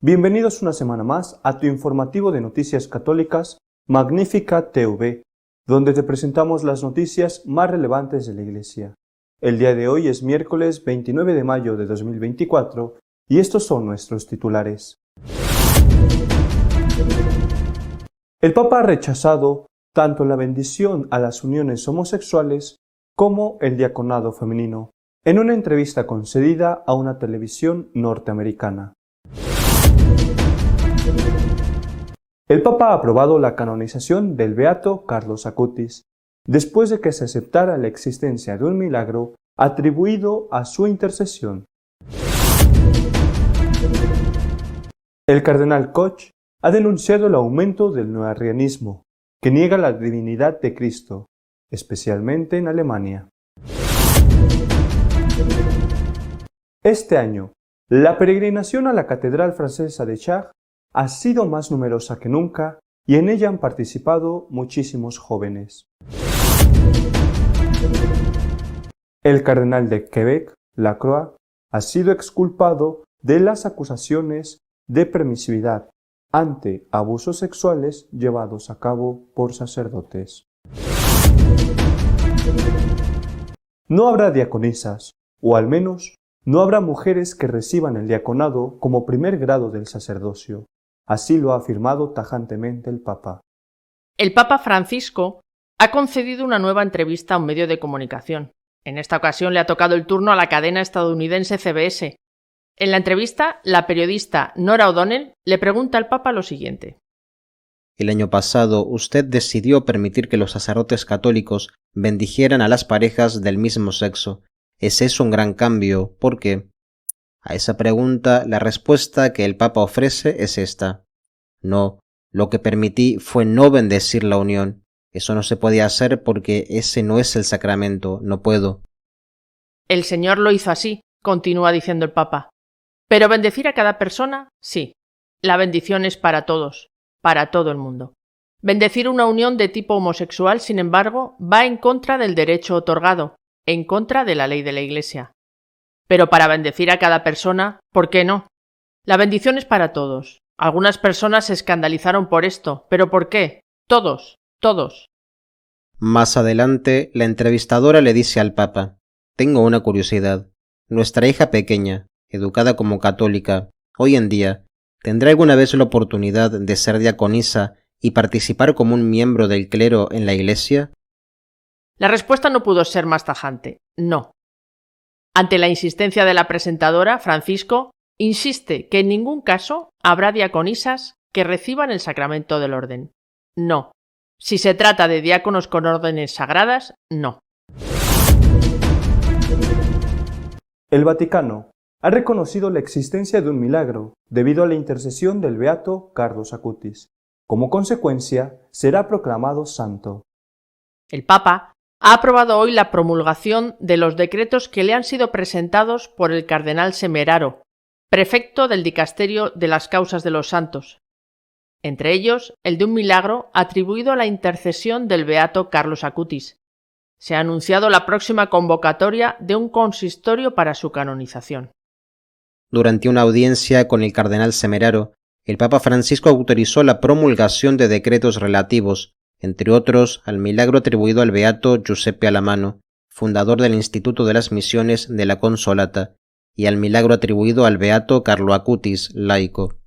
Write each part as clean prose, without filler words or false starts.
Bienvenidos una semana más a tu informativo de Noticias Católicas Magnífica TV, donde te presentamos las noticias más relevantes de la Iglesia. El día de hoy es miércoles 29 de mayo de 2024 y estos son nuestros titulares. El Papa ha rechazado tanto la bendición a las uniones homosexuales como el diaconado femenino, en una entrevista concedida a una televisión norteamericana. El Papa ha aprobado la canonización del beato Carlos Acutis, después de que se aceptara la existencia de un milagro atribuido a su intercesión. El cardenal Koch ha denunciado el aumento del neoarrianismo, que niega la divinidad de Cristo, especialmente en Alemania. Este año, la peregrinación a la Catedral Francesa de Chartres ha sido más numerosa que nunca y en ella han participado muchísimos jóvenes. El cardenal de Quebec, Lacroix, ha sido exculpado de las acusaciones de permisividad ante abusos sexuales llevados a cabo por sacerdotes. No habrá diaconisas, o al menos no habrá mujeres que reciban el diaconado como primer grado del sacerdocio. Así lo ha afirmado tajantemente el Papa. El Papa Francisco ha concedido una nueva entrevista a un medio de comunicación. En esta ocasión le ha tocado el turno a la cadena estadounidense CBS. En la entrevista, la periodista Norah O'Donnell le pregunta al Papa lo siguiente. El año pasado, usted decidió permitir que los sacerdotes católicos bendijeran a las parejas del mismo sexo. ¿Es eso un gran cambio? ¿Por qué? A esa pregunta, la respuesta que el Papa ofrece es esta. No, lo que permití fue no bendecir la unión. Eso no se podía hacer porque ese no es el sacramento, no puedo. El Señor lo hizo así, continúa diciendo el Papa. Pero bendecir a cada persona, sí. La bendición es para todos, para todo el mundo. Bendecir una unión de tipo homosexual, sin embargo, va en contra del derecho otorgado, en contra de la ley de la Iglesia. Pero para bendecir a cada persona, ¿por qué no? La bendición es para todos. Algunas personas se escandalizaron por esto, ¿pero por qué? Todos. Más adelante, la entrevistadora le dice al Papa, tengo una curiosidad. Nuestra hija pequeña, educada como católica, hoy en día, ¿tendrá alguna vez la oportunidad de ser diaconisa y participar como un miembro del clero en la Iglesia? La respuesta no pudo ser más tajante, no. Ante la insistencia de la presentadora, Francisco insiste que en ningún caso habrá diaconisas que reciban el sacramento del orden. No. Si se trata de diáconos con órdenes sagradas, no. El Vaticano ha reconocido la existencia de un milagro debido a la intercesión del beato Carlos Acutis. Como consecuencia, será proclamado santo. El Papa ha aprobado hoy la promulgación de los decretos que le han sido presentados por el cardenal Semeraro, prefecto del Dicasterio de las Causas de los Santos, entre ellos el de un milagro atribuido a la intercesión del beato Carlos Acutis. Se ha anunciado la próxima convocatoria de un consistorio para su canonización. Durante una audiencia con el cardenal Semeraro, el Papa Francisco autorizó la promulgación de decretos relativos, entre otros, al milagro atribuido al beato Giuseppe Alamano, fundador del Instituto de las Misiones de la Consolata, y al milagro atribuido al beato Carlo Acutis, laico.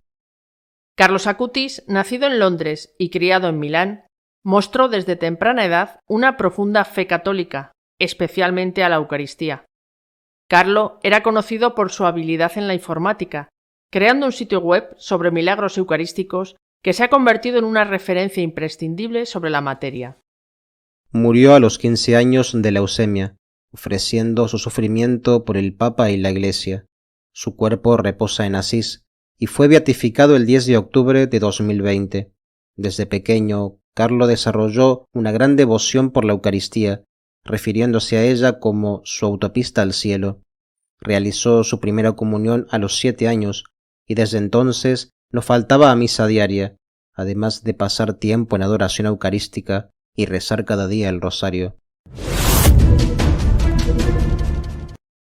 Carlos Acutis, nacido en Londres y criado en Milán, mostró desde temprana edad una profunda fe católica, especialmente a la Eucaristía. Carlo era conocido por su habilidad en la informática, creando un sitio web sobre milagros eucarísticos que se ha convertido en una referencia imprescindible sobre la materia. Murió a los 15 años de leucemia, ofreciendo su sufrimiento por el Papa y la Iglesia. Su cuerpo reposa en Asís y fue beatificado el 10 de octubre de 2020. Desde pequeño, Carlo desarrolló una gran devoción por la Eucaristía, refiriéndose a ella como su autopista al cielo. Realizó su primera comunión a los 7 años y desde entonces no faltaba a misa diaria, además de pasar tiempo en adoración eucarística y rezar cada día el rosario.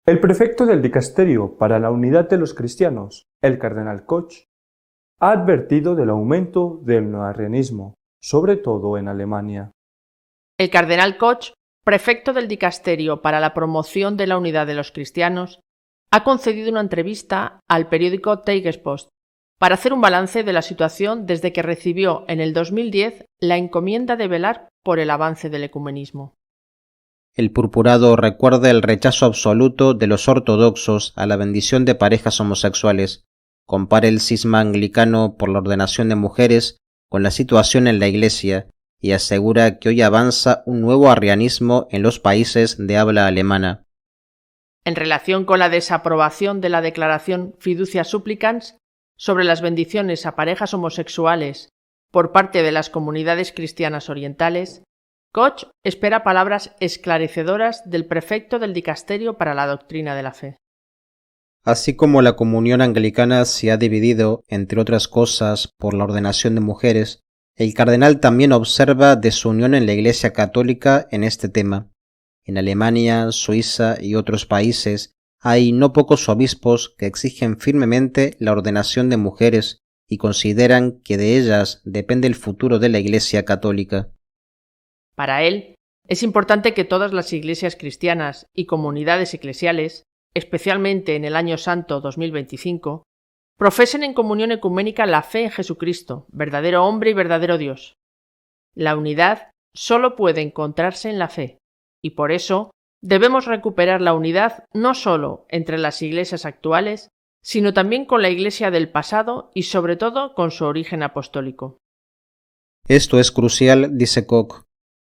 El prefecto del Dicasterio para la Unidad de los Cristianos, el cardenal Koch, ha advertido del aumento del neoarrianismo, sobre todo en Alemania. El cardenal Koch, prefecto del Dicasterio para la Promoción de la Unidad de los Cristianos, ha concedido una entrevista al periódico Tagespost para hacer un balance de la situación desde que recibió en el 2010 la encomienda de velar por el avance del ecumenismo. El purpurado recuerda el rechazo absoluto de los ortodoxos a la bendición de parejas homosexuales, compara el cisma anglicano por la ordenación de mujeres con la situación en la Iglesia y asegura que hoy avanza un nuevo arrianismo en los países de habla alemana. En relación con la desaprobación de la declaración Fiducia Supplicans sobre las bendiciones a parejas homosexuales por parte de las comunidades cristianas orientales, Koch espera palabras esclarecedoras del prefecto del Dicasterio para la Doctrina de la Fe. Así como la comunión anglicana se ha dividido, entre otras cosas, por la ordenación de mujeres, el cardenal también observa desunión en la Iglesia católica en este tema. En Alemania, Suiza y otros países hay no pocos obispos que exigen firmemente la ordenación de mujeres y consideran que de ellas depende el futuro de la Iglesia católica. Para él, es importante que todas las iglesias cristianas y comunidades eclesiales, especialmente en el Año Santo 2025, profesen en comunión ecuménica la fe en Jesucristo, verdadero hombre y verdadero Dios. La unidad solo puede encontrarse en la fe, y por eso debemos recuperar la unidad no solo entre las iglesias actuales, sino también con la Iglesia del pasado y sobre todo con su origen apostólico. Esto es crucial, dice Koch,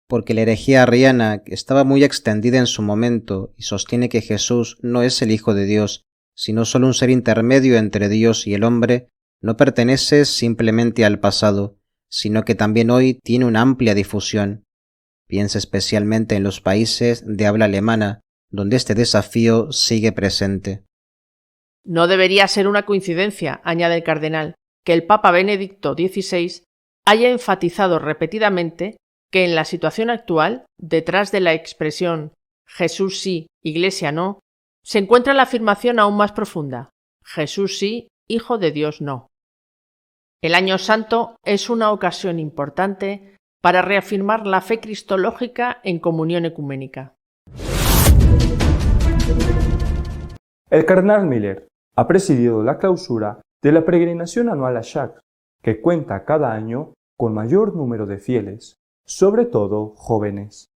porque la herejía arriana, que estaba muy extendida en su momento y sostiene que Jesús no es el Hijo de Dios, sino solo un ser intermedio entre Dios y el hombre, no pertenece simplemente al pasado, sino que también hoy tiene una amplia difusión. Piensa especialmente en los países de habla alemana, donde este desafío sigue presente. No debería ser una coincidencia, añade el cardenal, que el Papa Benedicto XVI haya enfatizado repetidamente que en la situación actual, detrás de la expresión Jesús sí, Iglesia no, se encuentra la afirmación aún más profunda: Jesús sí, Hijo de Dios no. El Año Santo es una ocasión importante para reafirmar la fe cristológica en comunión ecuménica. El cardenal Miller ha presidido la clausura de la peregrinación anual a Chartres, que cuenta cada año con mayor número de fieles, sobre todo jóvenes.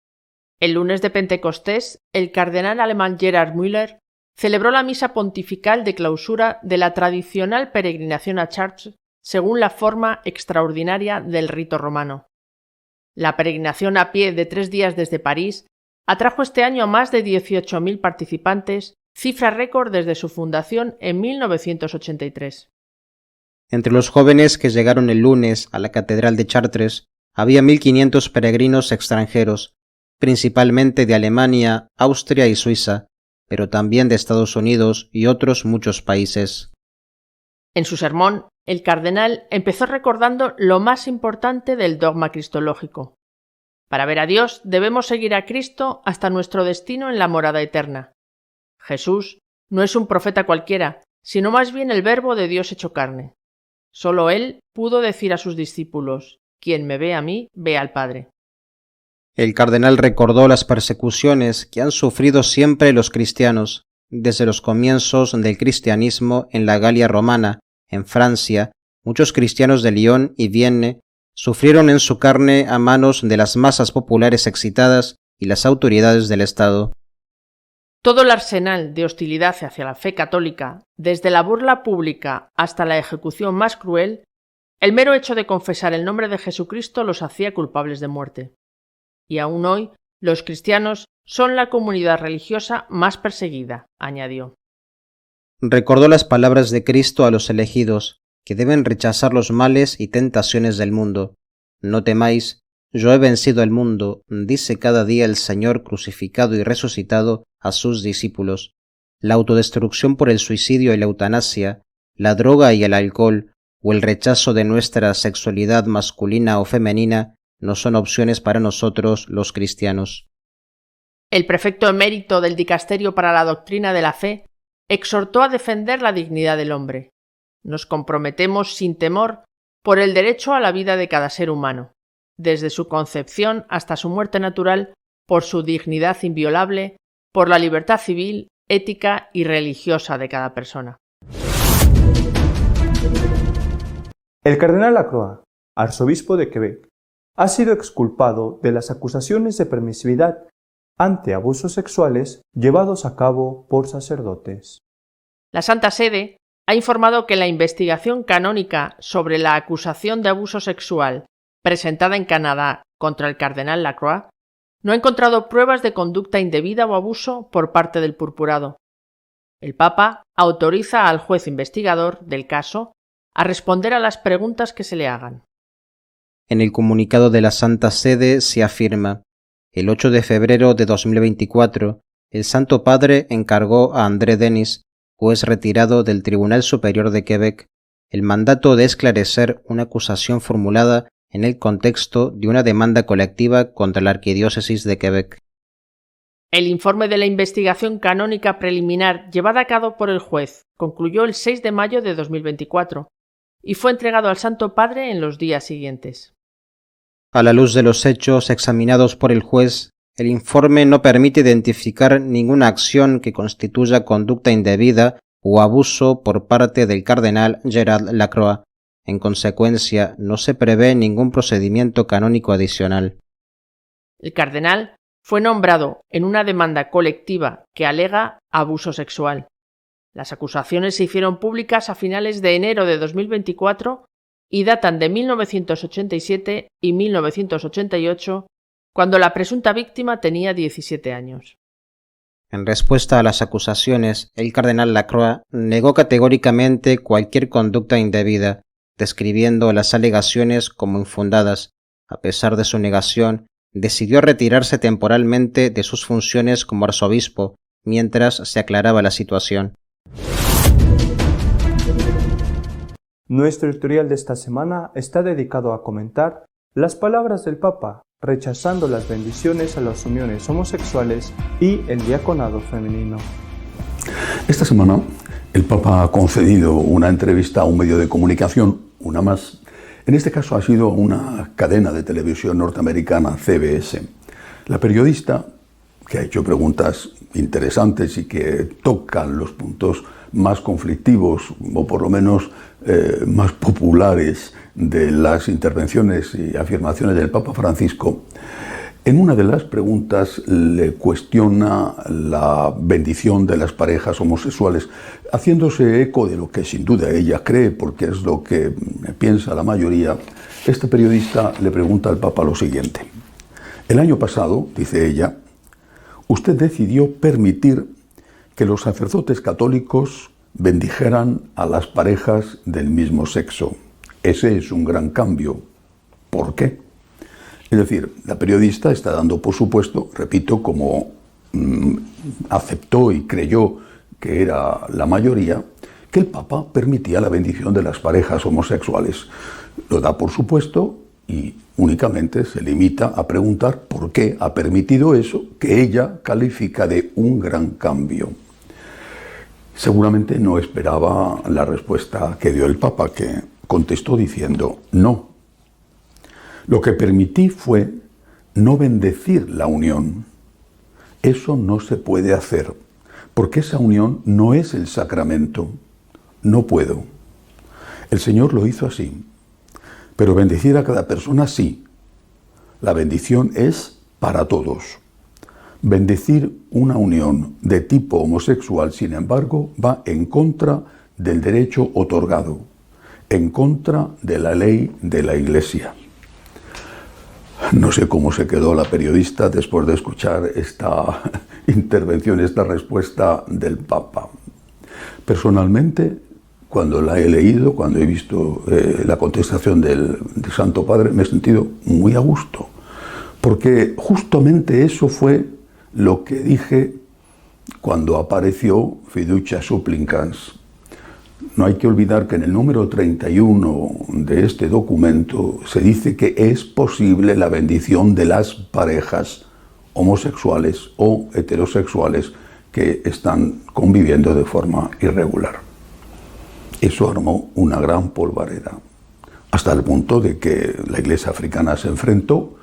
El lunes de Pentecostés, el cardenal alemán Gerhard Müller celebró la misa pontifical de clausura de la tradicional peregrinación a Chartres según la forma extraordinaria del rito romano. La peregrinación a pie de 3 días desde París atrajo este año a más de 18.000 participantes, cifra récord desde su fundación en 1983. Entre los jóvenes que llegaron el lunes a la Catedral de Chartres, había 1.500 peregrinos extranjeros, principalmente de Alemania, Austria y Suiza, pero también de Estados Unidos y otros muchos países. En su sermón, el cardenal empezó recordando lo más importante del dogma cristológico. Para ver a Dios debemos seguir a Cristo hasta nuestro destino en la morada eterna. Jesús no es un profeta cualquiera, sino más bien el Verbo de Dios hecho carne. Solo él pudo decir a sus discípulos: «Quien me ve a mí, ve al Padre». El cardenal recordó las persecuciones que han sufrido siempre los cristianos, desde los comienzos del cristianismo en la Galia romana. En Francia, muchos cristianos de Lyon y Vienne sufrieron en su carne a manos de las masas populares excitadas y las autoridades del Estado. Todo el arsenal de hostilidad hacia la fe católica, desde la burla pública hasta la ejecución más cruel, el mero hecho de confesar el nombre de Jesucristo los hacía culpables de muerte. Y aún hoy, los cristianos son la comunidad religiosa más perseguida, añadió. Recordó las palabras de Cristo a los elegidos, que deben rechazar los males y tentaciones del mundo. No temáis, yo he vencido al mundo, dice cada día el Señor crucificado y resucitado a sus discípulos. La autodestrucción por el suicidio y la eutanasia, la droga y el alcohol, o el rechazo de nuestra sexualidad masculina o femenina no son opciones para nosotros los cristianos. El prefecto emérito del Dicasterio para la Doctrina de la Fe exhortó a defender la dignidad del hombre. Nos comprometemos sin temor por el derecho a la vida de cada ser humano, desde su concepción hasta su muerte natural, por su dignidad inviolable, por la libertad civil, ética y religiosa de cada persona. El cardenal Lacroix, arzobispo de Quebec, ha sido exculpado de las acusaciones de permisividad ante abusos sexuales llevados a cabo por sacerdotes. La Santa Sede ha informado que la investigación canónica sobre la acusación de abuso sexual presentada en Canadá contra el cardenal Lacroix no ha encontrado pruebas de conducta indebida o abuso por parte del purpurado. El Papa autoriza al juez investigador del caso a responder a las preguntas que se le hagan. En el comunicado de la Santa Sede se afirma: el 8 de febrero de 2024, el Santo Padre encargó a André Denis, juez retirado del Tribunal Superior de Quebec, el mandato de esclarecer una acusación formulada en el contexto de una demanda colectiva contra la Arquidiócesis de Quebec. El informe de la investigación canónica preliminar llevada a cabo por el juez concluyó el 6 de mayo de 2024 y fue entregado al Santo Padre en los días siguientes. A la luz de los hechos examinados por el juez, el informe no permite identificar ninguna acción que constituya conducta indebida o abuso por parte del cardenal Gérard Lacroix. En consecuencia, no se prevé ningún procedimiento canónico adicional. El cardenal fue nombrado en una demanda colectiva que alega abuso sexual. Las acusaciones se hicieron públicas a finales de enero de 2024 y datan de 1987 y 1988, cuando la presunta víctima tenía 17 años. En respuesta a las acusaciones, el cardenal Lacroix negó categóricamente cualquier conducta indebida, describiendo las alegaciones como infundadas. A pesar de su negación, decidió retirarse temporalmente de sus funciones como arzobispo mientras se aclaraba la situación. Nuestro editorial de esta semana está dedicado a comentar las palabras del Papa rechazando las bendiciones a las uniones homosexuales y el diaconado femenino. Esta semana el Papa ha concedido una entrevista a un medio de comunicación, una más. En este caso ha sido una cadena de televisión norteamericana, CBS. La periodista, que ha hecho preguntas interesantes y que tocan los puntos más conflictivos o por lo menos más populares de las intervenciones y afirmaciones del Papa Francisco, en una de las preguntas le cuestiona la bendición de las parejas homosexuales, haciéndose eco de lo que sin duda ella cree, porque es lo que piensa la mayoría. Este periodista le pregunta al Papa lo siguiente: el año pasado, dice ella, usted decidió permitir que los sacerdotes católicos bendijeran a las parejas del mismo sexo. Ese es un gran cambio. ¿Por qué? Es decir, la periodista está dando por supuesto, repito, como aceptó y creyó que era la mayoría, que el Papa permitía la bendición de las parejas homosexuales. Lo da por supuesto y únicamente se limita a preguntar por qué ha permitido eso, que ella califica de un gran cambio. Seguramente no esperaba la respuesta que dio el Papa, que contestó diciendo no. Lo que permití fue no bendecir la unión. Eso no se puede hacer, porque esa unión no es el sacramento. No puedo. El Señor lo hizo así. Pero bendecir a cada persona sí. La bendición es para todos. Bendecir una unión de tipo homosexual, sin embargo, va en contra del derecho otorgado, en contra de la ley de la Iglesia. No sé cómo se quedó la periodista después de escuchar esta intervención, esta respuesta del Papa. Personalmente, cuando la he leído, cuando he visto la contestación del Santo Padre, me he sentido muy a gusto, porque justamente eso fue lo que dije cuando apareció Fiducia Supplicans. no hay que olvidar que en el número 31 de este documento se dice que es posible la bendición de las parejas homosexuales o heterosexuales que están conviviendo de forma irregular. Eso armó una gran polvareda, hasta el punto de que la Iglesia africana se enfrentó,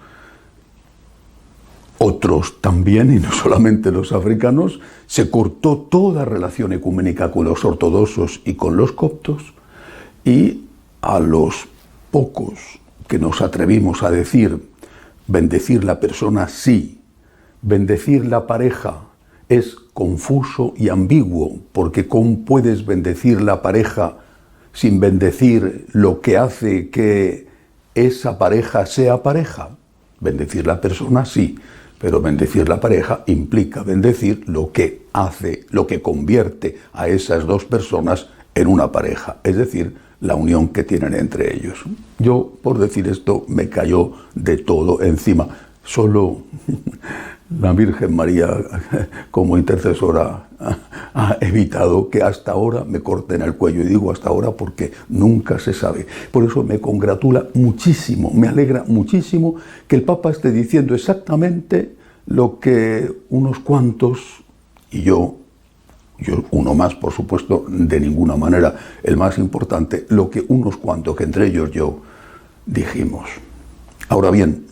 otros también, y no solamente los africanos, se cortó toda relación ecuménica con los ortodoxos y con los coptos, y a los pocos que nos atrevimos a decir bendecir la persona sí, bendecir la pareja es confuso y ambiguo, porque ¿cómo puedes bendecir la pareja sin bendecir lo que hace que esa pareja sea pareja? Bendecir la persona sí, pero bendecir la pareja implica bendecir lo que hace, lo que convierte a esas dos personas en una pareja, es decir, la unión que tienen entre ellos. Yo, por decir esto, me cayó de todo encima. Solo la Virgen María, como intercesora, ha evitado que hasta ahora me corten el cuello. Y digo hasta ahora porque nunca se sabe. Por eso me congratula muchísimo, me alegra muchísimo que el Papa esté diciendo exactamente lo que unos cuantos, y yo uno más, por supuesto, de ninguna manera el más importante, lo que unos cuantos, que entre ellos yo, dijimos. Ahora bien,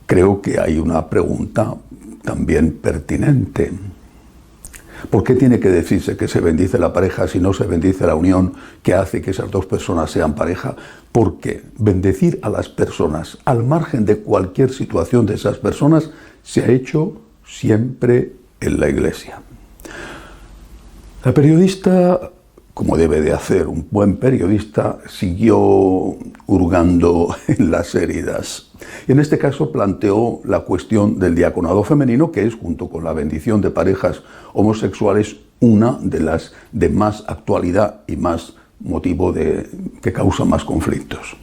creo que hay una pregunta también pertinente. ¿Por qué tiene que decirse que se bendice la pareja si no se bendice la unión que hace que esas dos personas sean pareja? Porque bendecir a las personas, al margen de cualquier situación de esas personas, se ha hecho siempre en la Iglesia. La periodista, como debe de hacer un buen periodista, siguió hurgando en las heridas. Y en este caso planteó la cuestión del diaconado femenino, que es, junto con la bendición de parejas homosexuales, una de las de más actualidad y más motivo que causa más conflictos.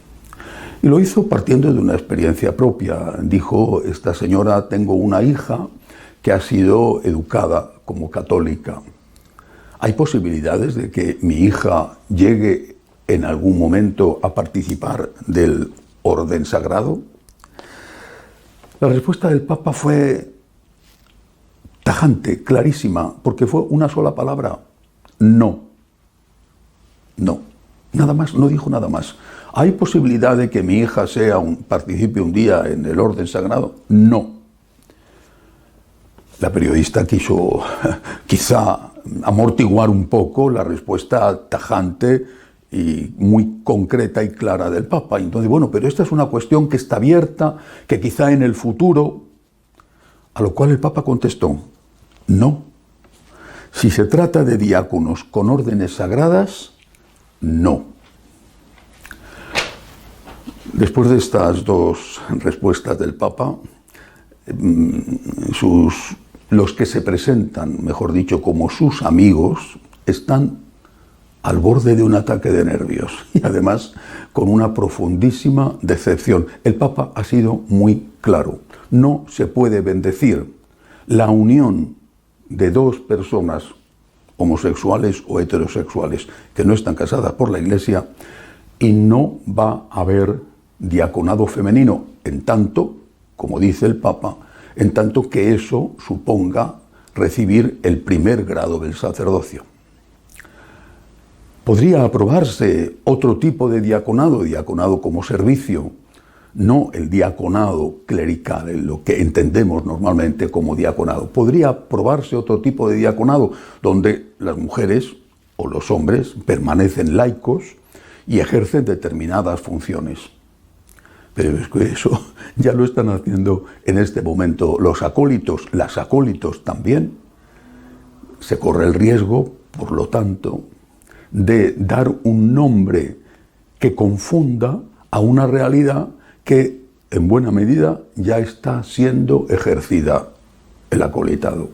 Y lo hizo partiendo de una experiencia propia. Dijo, esta señora, tengo una hija que ha sido educada como católica. ¿Hay posibilidades de que mi hija llegue en algún momento a participar del orden sagrado? La respuesta del Papa fue tajante, clarísima, porque fue una sola palabra: no. No. Nada más, no dijo nada más. ¿Hay posibilidad de que mi hija participe un día en el orden sagrado? No. La periodista quiso quizá amortiguar un poco la respuesta tajante y muy concreta y clara del Papa. Entonces, bueno, pero esta es una cuestión que está abierta, que quizá en el futuro, a lo cual el Papa contestó, no. Si se trata de diáconos con órdenes sagradas, no. Después de estas dos respuestas del Papa, los que se presentan, mejor dicho, como sus amigos, están al borde de un ataque de nervios y además con una profundísima decepción. El Papa ha sido muy claro. No se puede bendecir la unión de dos personas homosexuales o heterosexuales que no están casadas por la Iglesia, y no va a haber diaconado femenino, en tanto, como dice el Papa, en tanto que eso suponga recibir el primer grado del sacerdocio. Podría aprobarse otro tipo de diaconado como servicio, no el diaconado clerical, en lo que entendemos normalmente como diaconado. Podría aprobarse otro tipo de diaconado donde las mujeres o los hombres permanecen laicos y ejercen determinadas funciones. Pero es que eso ya lo están haciendo en este momento los acólitos, las acólitos también. Se corre el riesgo, por lo tanto, de dar un nombre que confunda a una realidad que, en buena medida, ya está siendo ejercida, el acolitado.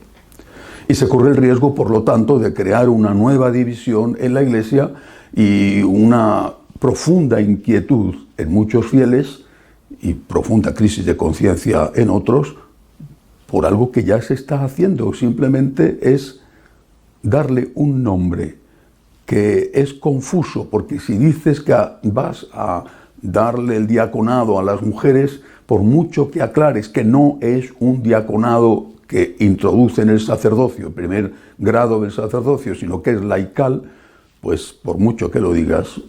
Y se corre el riesgo, por lo tanto, de crear una nueva división en la Iglesia y una profunda inquietud en muchos fieles y profunda crisis de conciencia en otros por algo que ya se está haciendo. Simplemente es darle un nombre que es confuso, porque si dices que vas a darle el diaconado a las mujeres, por mucho que aclares que no es un diaconado que introduce en el sacerdocio, el primer grado del sacerdocio, sino que es laical, pues por mucho que lo digas,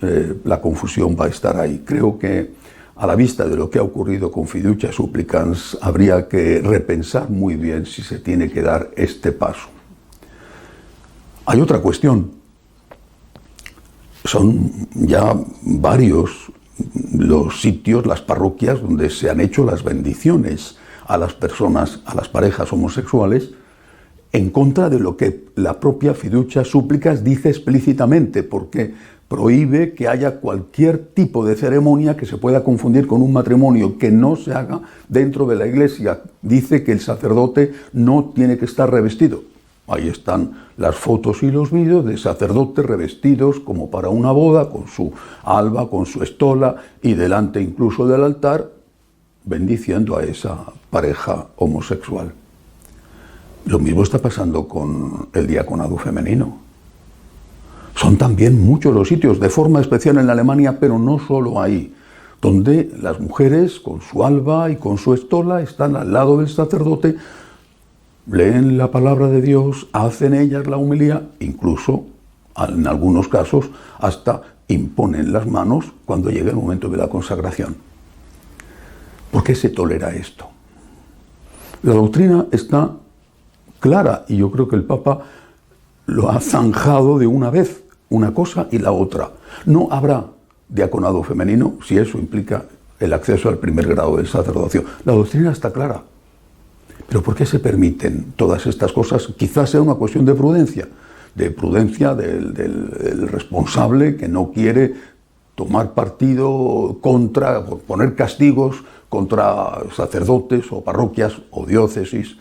la confusión va a estar ahí. Creo que a la vista de lo que ha ocurrido con Fiducia Supplicans, habría que repensar muy bien si se tiene que dar este paso. Hay otra cuestión. Son ya varios los sitios, las parroquias donde se han hecho las bendiciones a las personas, a las parejas homosexuales, en contra de lo que la propia Fiducia Supplicans dice explícitamente, porque prohíbe que haya cualquier tipo de ceremonia que se pueda confundir con un matrimonio, que no se haga dentro de la iglesia. Dice que el sacerdote no tiene que estar revestido. Ahí están las fotos y los vídeos de sacerdotes revestidos como para una boda, con su alba, con su estola y delante incluso del altar, bendiciendo a esa pareja homosexual. Lo mismo está pasando con el diaconado femenino. Son también muchos los sitios, de forma especial en Alemania, pero no solo ahí, donde las mujeres con su alba y con su estola están al lado del sacerdote, leen la palabra de Dios, hacen ellas la homilía, incluso en algunos casos hasta imponen las manos cuando llega el momento de la consagración. ¿Por qué se tolera esto? La doctrina está clara y yo creo que el Papa lo ha zanjado de una vez, una cosa y la otra. No habrá diaconado femenino si eso implica el acceso al primer grado del sacerdocio. La doctrina está clara. Pero ¿por qué se permiten todas estas cosas? Quizás sea una cuestión de prudencia del responsable que no quiere tomar partido contra, poner castigos contra sacerdotes o parroquias o diócesis,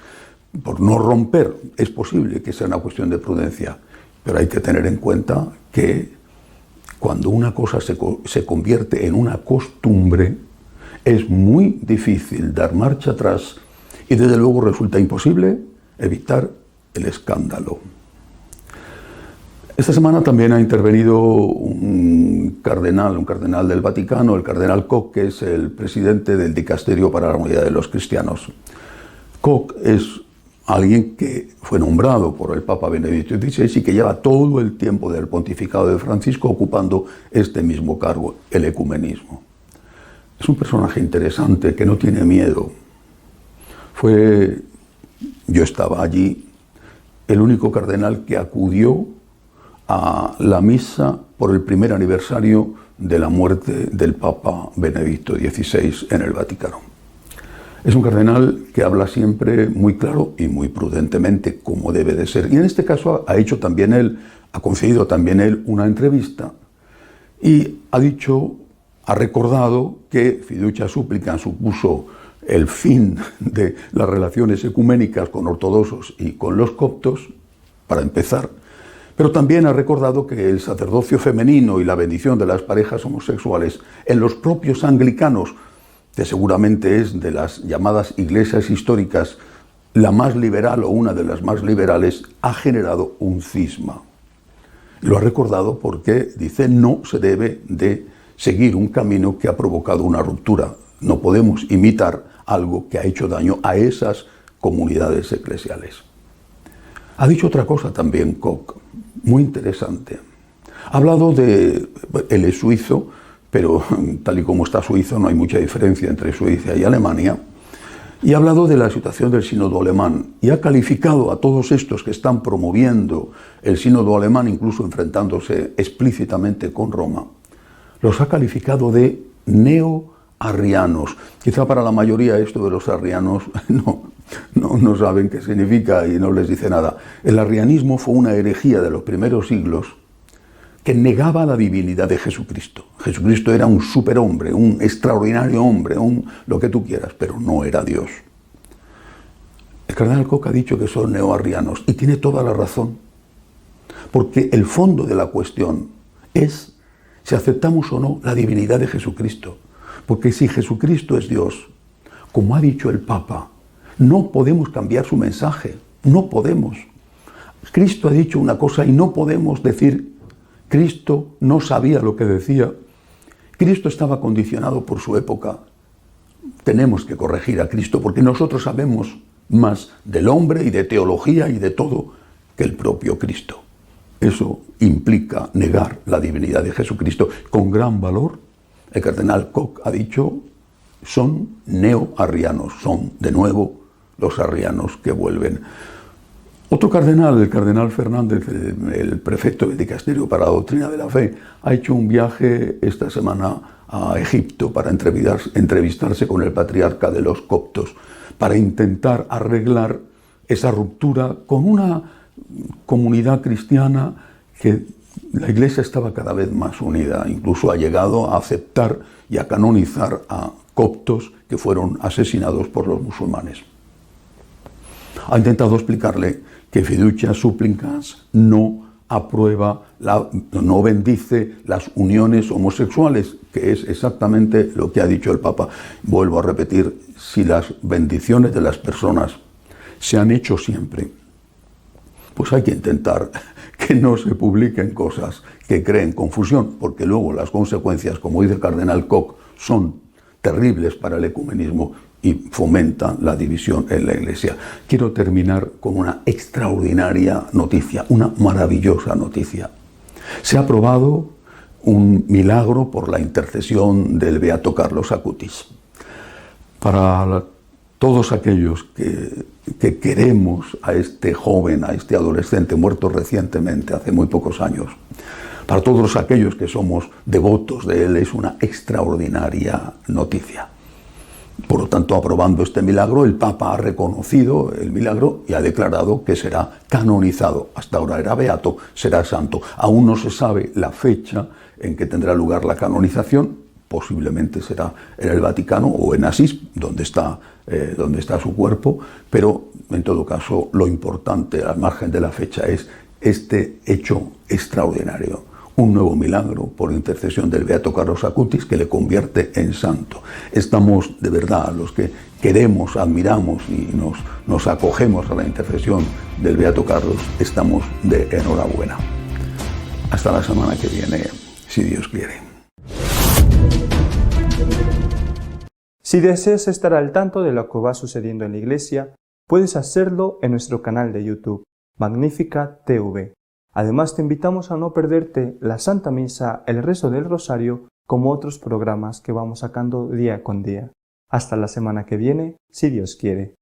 por no romper. Es posible que sea una cuestión de prudencia, pero hay que tener en cuenta que cuando una cosa se convierte en una costumbre, es muy difícil dar marcha atrás y desde luego resulta imposible evitar el escándalo. Esta semana también ha intervenido un cardenal del Vaticano, el cardenal Koch, que es el presidente del Dicasterio para la Unidad de los Cristianos. Koch es alguien que fue nombrado por el Papa Benedicto XVI y que lleva todo el tiempo del pontificado de Francisco ocupando este mismo cargo, el ecumenismo. Es un personaje interesante que no tiene miedo. Yo estaba allí, el único cardenal que acudió a la misa por el primer aniversario de la muerte del Papa Benedicto XVI en el Vaticano. Es un cardenal que habla siempre muy claro y muy prudentemente, como debe de ser. Y en este caso ha concedido también él una entrevista y ha recordado que Fiducia Supplicans supuso el fin de las relaciones ecuménicas con ortodoxos y con los coptos, para empezar, pero también ha recordado que el sacerdocio femenino y la bendición de las parejas homosexuales en los propios anglicanos, que seguramente es de las llamadas iglesias históricas la más liberal o una de las más liberales, ha generado un cisma. Lo ha recordado porque dice no se debe de seguir un camino que ha provocado una ruptura. No podemos imitar algo que ha hecho daño a esas comunidades eclesiales. Ha dicho otra cosa también Koch, muy interesante. Ha hablado él es suizo, pero tal y como está Suiza no hay mucha diferencia entre Suiza y Alemania, y ha hablado de la situación del sínodo alemán, y ha calificado a todos estos que están promoviendo el sínodo alemán, incluso enfrentándose explícitamente con Roma, los ha calificado de neo-arrianos. Quizá para la mayoría esto de los arrianos no saben qué significa y no les dice nada. El arrianismo fue una herejía de los primeros siglos que negaba la divinidad de Jesucristo. Jesucristo era un superhombre, un extraordinario hombre, lo que tú quieras, pero no era Dios. El cardenal Koch ha dicho que son neoarrianos y tiene toda la razón, porque el fondo de la cuestión es si aceptamos o no la divinidad de Jesucristo. Porque si Jesucristo es Dios, como ha dicho el Papa, no podemos cambiar su mensaje, no podemos. Cristo ha dicho una cosa y no podemos decir Cristo no sabía lo que decía. Cristo estaba condicionado por su época. Tenemos que corregir a Cristo porque nosotros sabemos más del hombre y de teología y de todo que el propio Cristo. Eso implica negar la divinidad de Jesucristo con gran valor. El cardenal Koch ha dicho, son neo-arrianos, son de nuevo los arrianos que vuelven. Otro cardenal, el cardenal Fernández, el prefecto del dicasterio para la doctrina de la fe, ha hecho un viaje esta semana a Egipto para entrevistarse con el patriarca de los coptos, para intentar arreglar esa ruptura con una comunidad cristiana que la Iglesia estaba cada vez más unida. Incluso ha llegado a aceptar y a canonizar a coptos que fueron asesinados por los musulmanes. Ha intentado explicarle que fiducia supplicans no aprueba, no bendice las uniones homosexuales, que es exactamente lo que ha dicho el Papa. Vuelvo a repetir, si las bendiciones de las personas se han hecho siempre, pues hay que intentar que no se publiquen cosas que creen confusión, porque luego las consecuencias, como dice el cardenal Koch, son terribles para el ecumenismo y fomentan la división en la Iglesia. Quiero terminar con una extraordinaria noticia, una maravillosa noticia. Se ha aprobado un milagro por la intercesión del beato Carlos Acutis. Para todos aquellos que queremos a este joven, a este adolescente muerto recientemente, hace muy pocos años, para todos aquellos que somos devotos de él, es una extraordinaria noticia. Por lo tanto, aprobando este milagro, el Papa ha reconocido el milagro y ha declarado que será canonizado. Hasta ahora era beato, será santo. Aún no se sabe la fecha en que tendrá lugar la canonización. Posiblemente será en el Vaticano o en Asís, donde está su cuerpo. Pero, en todo caso, lo importante, al margen de la fecha, es este hecho extraordinario. Un nuevo milagro por intercesión del beato Carlos Acutis que le convierte en santo. Estamos, de verdad, los que queremos, admiramos y nos acogemos a la intercesión del beato Carlos, estamos de enhorabuena. Hasta la semana que viene, si Dios quiere. Si deseas estar al tanto de lo que va sucediendo en la Iglesia, puedes hacerlo en nuestro canal de YouTube, Magnificat TV. Además, te invitamos a no perderte la Santa Misa, el rezo del Rosario, como otros programas que vamos sacando día con día. Hasta la semana que viene, si Dios quiere.